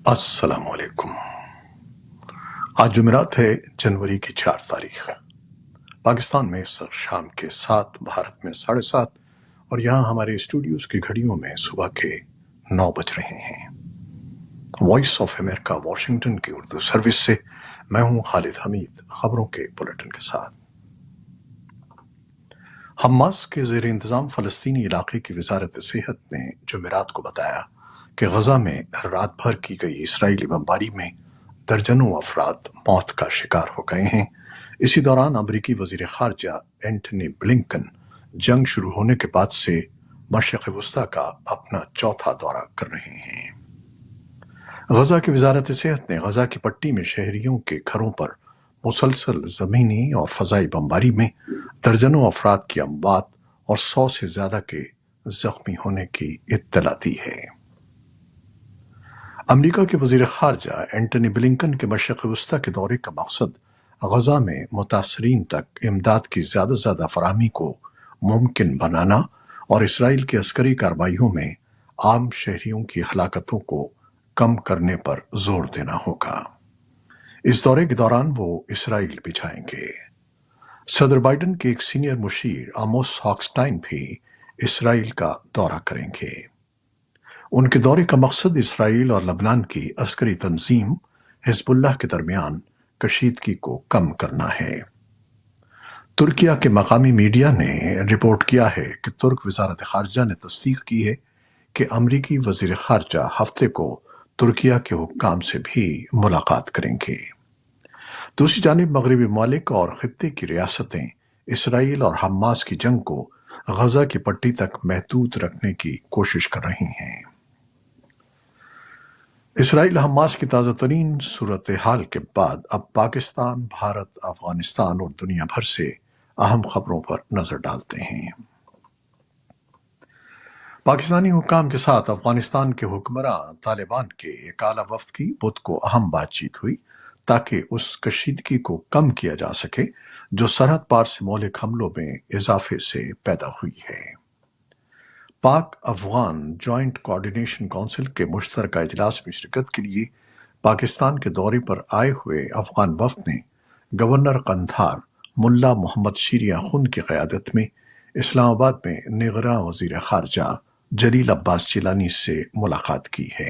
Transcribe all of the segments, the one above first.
السلام علیکم۔ آج جمعرات ہے، جنوری کی 4 تاریخ۔ پاکستان میں اس وقت شام کے 7، بھارت میں 7:30، اور یہاں ہمارے اسٹوڈیوز کی گھڑیوں میں صبح کے 9 بج رہے ہیں۔ وائس آف امریکہ واشنگٹن کی اردو سروس سے میں ہوں خالد حمید، خبروں کے بلیٹن کے ساتھ۔ حماس کے زیر انتظام فلسطینی علاقے کی وزارت صحت نے جمعرات کو بتایا کہ غزہ میں رات بھر کی گئی اسرائیلی بمباری میں درجنوں افراد موت کا شکار ہو گئے ہیں۔ اسی دوران امریکی وزیر خارجہ اینٹنی بلنکن جنگ شروع ہونے کے بعد سے مشرق وسطیٰ کا اپنا چوتھا دورہ کر رہے ہیں۔ غزہ کی وزارت صحت نے غزہ کی پٹی میں شہریوں کے گھروں پر مسلسل زمینی اور فضائی بمباری میں درجنوں افراد کی اموات اور 100 سے زیادہ کے زخمی ہونے کی اطلاع دی ہے۔ امریکہ کے وزیر خارجہ اینٹنی بلنکن کے مشرق وسطیٰ کے دورے کا مقصد غزہ میں متاثرین تک امداد کی زیادہ سے زیادہ فراہمی کو ممکن بنانا اور اسرائیل کی عسکری کارروائیوں میں عام شہریوں کی ہلاکتوں کو کم کرنے پر زور دینا ہوگا۔ اس دورے کے دوران وہ اسرائیل بھی جائیں گے۔ صدر بائیڈن کے ایک سینئر مشیر آموس ہاکسٹائن بھی اسرائیل کا دورہ کریں گے۔ ان کے دورے کا مقصد اسرائیل اور لبنان کی عسکری تنظیم حزب اللہ کے درمیان کشیدگی کو کم کرنا ہے۔ ترکیہ کے مقامی میڈیا نے رپورٹ کیا ہے کہ ترک وزارت خارجہ نے تصدیق کی ہے کہ امریکی وزیر خارجہ ہفتے کو ترکیہ کے حکام سے بھی ملاقات کریں گے۔ دوسری جانب مغربی ممالک اور خطے کی ریاستیں اسرائیل اور حماس کی جنگ کو غزہ کی پٹی تک محدود رکھنے کی کوشش کر رہی ہیں۔ اسرائیل حماس کی تازہ ترین صورتحال کے بعد اب پاکستان، بھارت، افغانستان اور دنیا بھر سے اہم خبروں پر نظر ڈالتے ہیں۔ پاکستانی حکام کے ساتھ افغانستان کے حکمراں طالبان کے ایک اعلیٰ وفد کی بدھ کو اہم بات چیت ہوئی تاکہ اس کشیدگی کو کم کیا جا سکے جو سرحد پار سے مہلک حملوں میں اضافے سے پیدا ہوئی ہے۔ Pak Afghan joint coordination council کے مشترکہ اجلاس میں شرکت کے لیے پاکستان کے دورے پر آئے ہوئے افغان وفد نے گورنر قندھار ملا محمد شیریں خن کی قیادت میں اسلام آباد میں نگراں وزیر خارجہ جلیل عباس چیلانی سے ملاقات کی ہے۔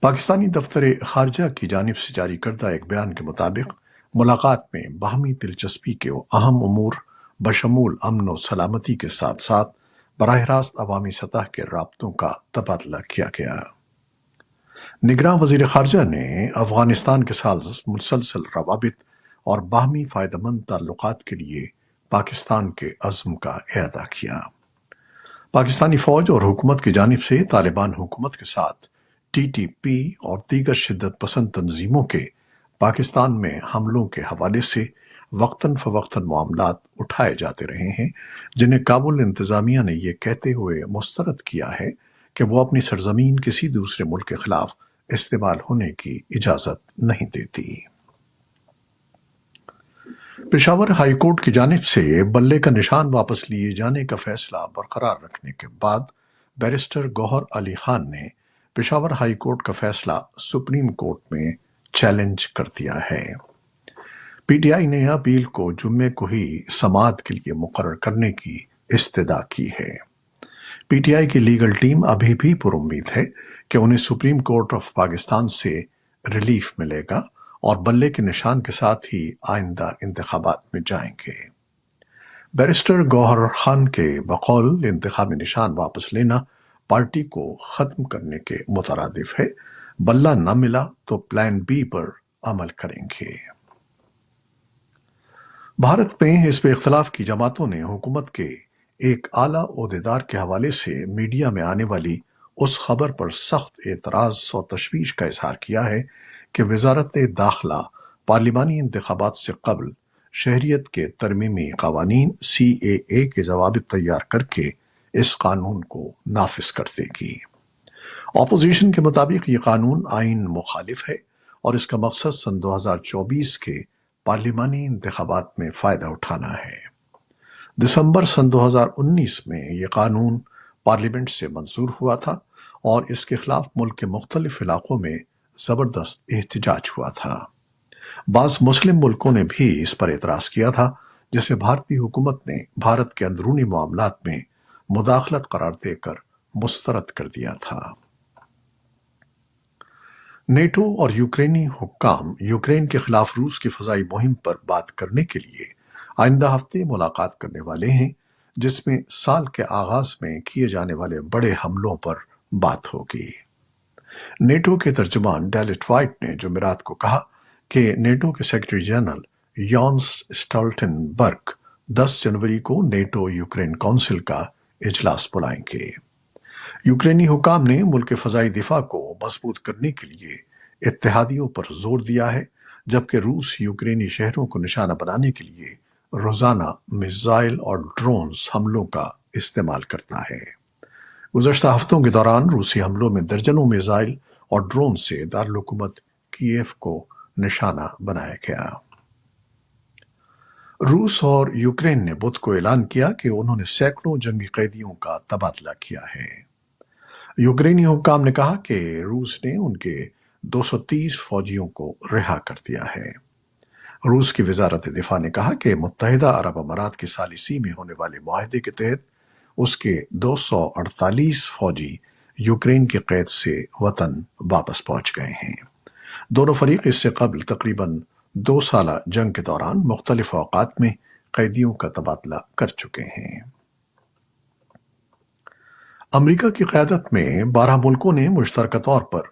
پاکستانی دفتر خارجہ کی جانب سے جاری کردہ ایک بیان کے مطابق ملاقات میں باہمی دلچسپی کے اہم امور بشمول امن و سلامتی کے ساتھ ساتھ براہ راست عوامی سطح کے رابطوں کا تبادلہ کیا گیا۔ نگراں وزیر خارجہ نے افغانستان کے ساتھ مسلسل روابط اور باہمی فائدہ مند تعلقات کے لیے پاکستان کے عزم کا اعادہ کیا۔ پاکستانی فوج اور حکومت کی جانب سے طالبان حکومت کے ساتھ ٹی ٹی پی اور دیگر شدت پسند تنظیموں کے پاکستان میں حملوں کے حوالے سے وقتاً فوقتاً معاملات اٹھائے جاتے رہے ہیں، جنہیں کابل انتظامیہ نے یہ کہتے ہوئے مسترد کیا ہے کہ وہ اپنی سرزمین کسی دوسرے ملک کے خلاف استعمال ہونے کی اجازت نہیں دیتی۔ پشاور ہائی کورٹ کی جانب سے بلے کا نشان واپس لیے جانے کا فیصلہ برقرار رکھنے کے بعد بیرسٹر گوہر علی خان نے پشاور ہائی کورٹ کا فیصلہ سپریم کورٹ میں چیلنج کر دیا ہے۔ پی ٹی آئی نے اپیل کو جمعے کو ہی سماعت کے لیے مقرر کرنے کی استدعا کی ہے۔ پی ٹی آئی کی لیگل ٹیم ابھی بھی پر امید ہے کہ انہیں سپریم کورٹ آف پاکستان سے ریلیف ملے گا اور بلے کے نشان کے ساتھ ہی آئندہ انتخابات میں جائیں گے۔ بیرسٹر گوہر خان کے بقول انتخابی نشان واپس لینا پارٹی کو ختم کرنے کے مترادف ہے، بلہ نہ ملا تو پلان بی پر عمل کریں گے۔ بھارت میں حزب اختلاف کی جماعتوں نے حکومت کے ایک اعلیٰ عہدیدار کے حوالے سے میڈیا میں آنے والی اس خبر پر سخت اعتراض اور تشویش کا اظہار کیا ہے کہ وزارت داخلہ پارلیمانی انتخابات سے قبل شہریت کے ترمیمی قوانین CAA کے ضوابط تیار کر کے اس قانون کو نافذ کر دے گی۔ اپوزیشن کے مطابق یہ قانون آئین مخالف ہے اور اس کا مقصد سن 2024 کے پارلیمانی انتخابات میں فائدہ اٹھانا ہے۔ دسمبر سن 2019 میں یہ قانون پارلیمنٹ سے منظور ہوا تھا اور اس کے خلاف ملک کے مختلف علاقوں میں زبردست احتجاج ہوا تھا۔ بعض مسلم ملکوں نے بھی اس پر اعتراض کیا تھا، جسے بھارتی حکومت نے بھارت کے اندرونی معاملات میں مداخلت قرار دے کر مسترد کر دیا تھا۔ نیٹو اور یوکرینی حکام یوکرین کے خلاف روس کی فضائی مہم پر بات کرنے کے لیے آئندہ ہفتے ملاقات کرنے والے ہیں، جس میں سال کے آغاز میں کیے جانے والے بڑے حملوں پر بات ہوگی۔ نیٹو کے ترجمان ڈیلٹ وائٹ نے جمعرات کو کہا کہ نیٹو کے سیکرٹری جنرل یانس اسٹالٹنبرگ 10 جنوری کو نیٹو یوکرین کونسل کا اجلاس بلائیں گے۔ یوکرینی حکام نے ملک کے فضائی دفاع کو مضبوط کرنے کے لیے اتحادیوں پر زور دیا ہے، جبکہ روس یوکرینی شہروں کو نشانہ بنانے کے لیے روزانہ میزائل اور ڈرونز حملوں کا استعمال کرتا ہے۔ گزشتہ ہفتوں کے دوران روسی حملوں میں درجنوں میزائل اور ڈرون سے دارالحکومت کیف کو نشانہ بنایا گیا۔ روس اور یوکرین نے بدھ کو اعلان کیا کہ انہوں نے سینکڑوں جنگی قیدیوں کا تبادلہ کیا ہے۔ یوکرینی حکام نے کہا کہ روس نے ان کے 230 فوجیوں کو رہا کر دیا ہے۔ روس کی وزارت دفاع نے کہا کہ متحدہ عرب امارات کے ثالثی میں ہونے والے معاہدے کے تحت اس کے 248 فوجی یوکرین کی قید سے وطن واپس پہنچ گئے ہیں۔ دونوں فریق اس سے قبل تقریباً 2 سالہ جنگ کے دوران مختلف اوقات میں قیدیوں کا تبادلہ کر چکے ہیں۔ امریکہ کی قیادت میں 12 ملکوں نے مشترکہ طور پر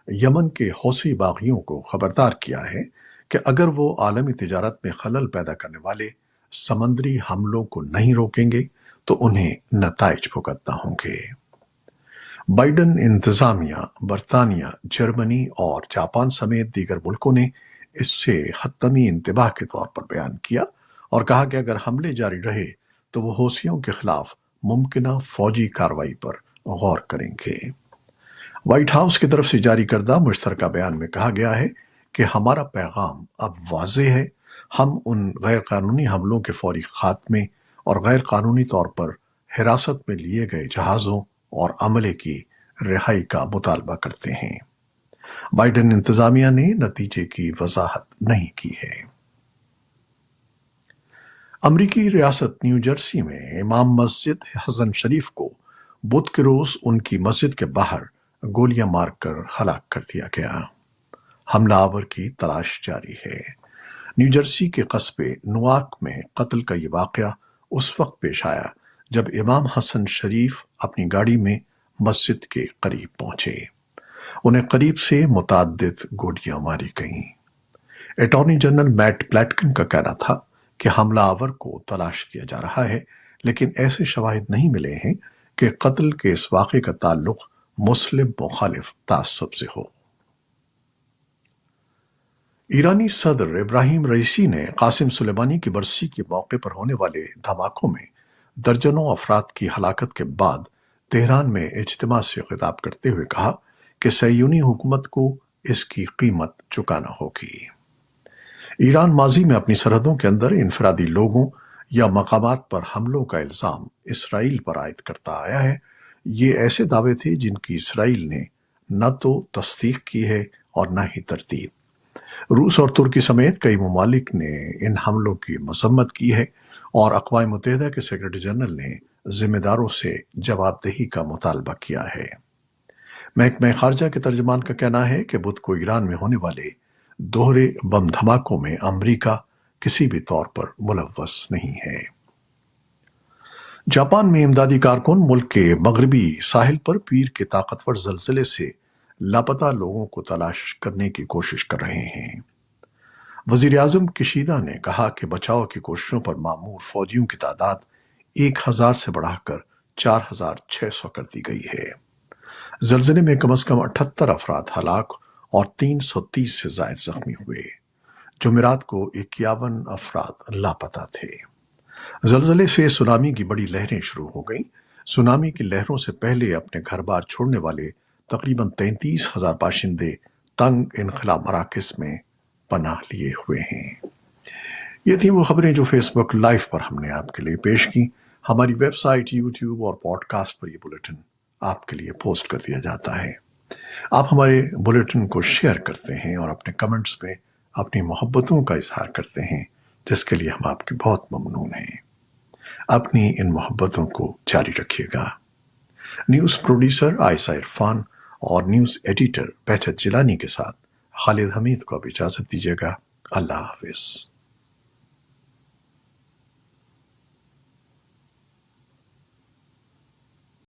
یمن کے حوثی باغیوں کو خبردار کیا ہے کہ اگر وہ عالمی تجارت میں خلل پیدا کرنے والے سمندری حملوں کو نہیں روکیں گے تو انہیں نتائج بھگتنا ہوں گے۔ بائیڈن انتظامیہ برطانیہ، جرمنی اور جاپان سمیت دیگر ملکوں نے اس سے حتمی انتباہ کے طور پر بیان کیا اور کہا کہ اگر حملے جاری رہے تو وہ حوثیوں کے خلاف ممکنہ فوجی کارروائی پر غور کریں گے۔ وائٹ ہاؤس کی طرف سے جاری کردہ مشترکہ بیان میں کہا گیا ہے کہ ہمارا پیغام اب واضح ہے، ہم ان غیر قانونی حملوں کے فوری خاتمے اور غیر قانونی طور پر حراست میں لیے گئے جہازوں اور عملے کی رہائی کا مطالبہ کرتے ہیں۔ بائیڈن انتظامیہ نے نتیجے کی وضاحت نہیں کی ہے۔ امریکی ریاست نیو جرسی میں امام مسجد حسن شریف کو بدھ کے روز ان کی مسجد کے باہر گولیاں مار کر ہلاک کر دیا گیا۔ حملہ آور کی تلاش جاری ہے۔ نیو جرسی کے قصبے نواک میں قتل کا یہ واقعہ اس وقت پیش آیا جب امام حسن شریف اپنی گاڑی میں مسجد کے قریب پہنچے۔ انہیں قریب سے متعدد گولیاں ماری گئیں۔ اٹارنی جنرل میٹ پلیٹکن کا کہنا تھا کہ حملہ آور کو تلاش کیا جا رہا ہے، لیکن ایسے شواہد نہیں ملے ہیں کہ قتل کے اس واقعے کا تعلق مسلم مخالف تعصب سے ہو۔ ایرانی صدر ابراہیم رئیسی نے قاسم سلیمانی کی برسی کے موقع پر ہونے والے دھماکوں میں درجنوں افراد کی ہلاکت کے بعد تہران میں اجتماع سے خطاب کرتے ہوئے کہا کہ صہیونی حکومت کو اس کی قیمت چکانا ہوگی۔ ایران ماضی میں اپنی سرحدوں کے اندر انفرادی لوگوں یا مقامات پر حملوں کا الزام اسرائیل پر عائد کرتا آیا ہے۔ یہ ایسے دعوے تھے جن کی اسرائیل نے نہ تو تصدیق کی ہے اور نہ ہی تردید۔ روس اور ترکی سمیت کئی ممالک نے ان حملوں کی مذمت کی ہے اور اقوام متحدہ کے سیکرٹری جنرل نے ذمہ داروں سے جواب دہی کا مطالبہ کیا ہے۔ محکمہ خارجہ کے ترجمان کا کہنا ہے کہ بدھ کو ایران میں ہونے والے دوہرے بم دھماکوں میں امریکہ کسی بھی طور پر ملوث نہیں ہے۔ جاپان میں امدادی کارکن ملک کے مغربی ساحل پر پیر کے طاقتور زلزلے سے لاپتہ لوگوں کو تلاش کرنے کی کوشش کر رہے ہیں۔ وزیر اعظم کشیدا نے کہا کہ بچاؤ کی کوششوں پر مامور فوجیوں کی تعداد 1000 سے بڑھا کر 4600 کر دی گئی ہے۔ زلزلے میں کم از کم 78 افراد ہلاک اور 330 سے زائد زخمی ہوئے۔ جمعرات کو 51 افراد لاپتہ تھے۔ زلزلے سے سونامی کی بڑی لہریں شروع ہو گئیں۔ سونامی کی لہروں سے پہلے اپنے گھر بار چھوڑنے والے تقریباً 33,000 باشندے تنگ انخلا مراکز میں پناہ لیے ہوئے ہیں۔ یہ تھیں وہ خبریں جو فیس بک لائیو پر ہم نے آپ کے لیے پیش کی۔ ہماری ویب سائٹ، یوٹیوب اور پوڈ کاسٹ پر یہ بلیٹن آپ کے لیے پوسٹ کر دیا جاتا ہے۔ آپ ہمارے بلیٹن کو شیئر کرتے ہیں اور اپنے کمنٹس میں اپنی محبتوں کا اظہار کرتے ہیں، جس کے لیے ہم آپ کے بہت ممنون ہیں۔ اپنی ان محبتوں کو جاری رکھیے گا۔ نیوز پروڈیوسر عائشہ عرفان اور نیوز ایڈیٹر بہجت جیلانی کے ساتھ خالد حمید کو اب اجازت دیجیے گا۔ اللہ حافظ۔